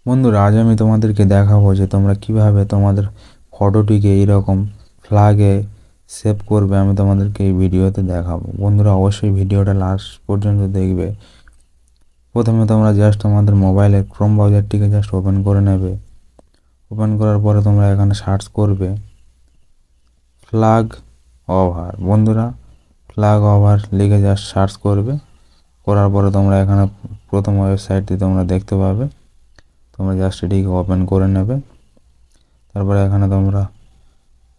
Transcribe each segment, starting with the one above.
বন্ধুরা, আজ আমি তোমাদেরকে দেখাবো যে তোমরা কিভাবে তোমাদের ফটোটিকে এইরকম ফ্ল্যাগে সেভ করবে। আমি তোমাদেরকে এই ভিডিওতে দেখাবো। বন্ধুরা, অবশ্যই ভিডিওটা লাস্ট পর্যন্ত দেখবে। প্রথমে তোমরা জাস্ট তোমাদের মোবাইলের ক্রোম ব্রাউজারটিকে জাস্ট ওপেন করে নেবে। ওপেন করার পরে তোমরা এখানে সার্চ করবে ফ্ল্যাগ ওভার। বন্ধুরা, ফ্ল্যাগ ওভার লিখে জাস্ট সার্চ করবে। করার পরে তোমরা এখানে প্রথম ওয়েবসাইটটি তোমরা দেখতে পাবে। তোমরা জাস্ট এটিকে ওপেন করে নেবে। তারপরে এখানে তোমরা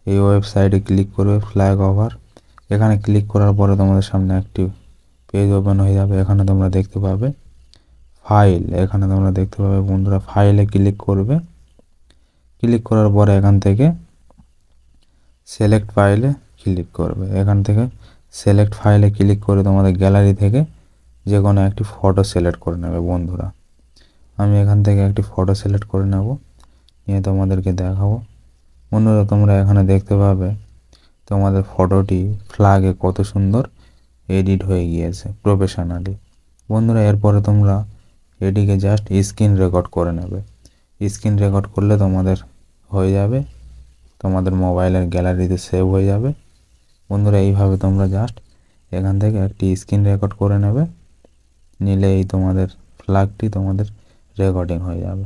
এই ওয়েবসাইটে ক্লিক করবে ফ্ল্যাগ ওভার। এখানে ক্লিক করার পরে তোমাদের সামনে একটি পেজ ওপেন হয়ে যাবে। এখানে তোমরা দেখতে পাবে ফাইল। এখানে তোমরা দেখতে পাবে বন্ধুরা, ফাইলে ক্লিক করবে। ক্লিক করার পরে এখান থেকে সিলেক্ট ফাইলে ক্লিক করবে। এখান থেকে সিলেক্ট ফাইলে ক্লিক করে তোমাদের গ্যালারি থেকে যে কোনো একটি ফটো সিলেক্ট করে নেবে। বন্ধুরা, আমি এখান থেকে একটি ফটো সিলেক্ট করে নেব, নিয়ে তোমাদেরকে দেখাবো। বন্ধুরা, তোমরা এখানে দেখতে পাবে তোমাদের ফটোটি ফ্ল্যাগে কত সুন্দর এডিট হয়ে গিয়েছে প্রফেশনালি। বন্ধুরা, এরপরে তোমরা এটিকে জাস্ট স্ক্রিন রেকর্ড করে নেবে। স্ক্রিন রেকর্ড করলে তোমাদের হয়ে যাবে, তোমাদের মোবাইলের গ্যালারিতে সেভ হয়ে যাবে। বন্ধুরা, এইভাবে তোমরা জাস্ট এখান থেকে একটি স্ক্রিন রেকর্ড করে নেবে। নিলে এই তোমাদের ফ্ল্যাগটি তোমাদের রেকর্ডিং হয়ে যাবে।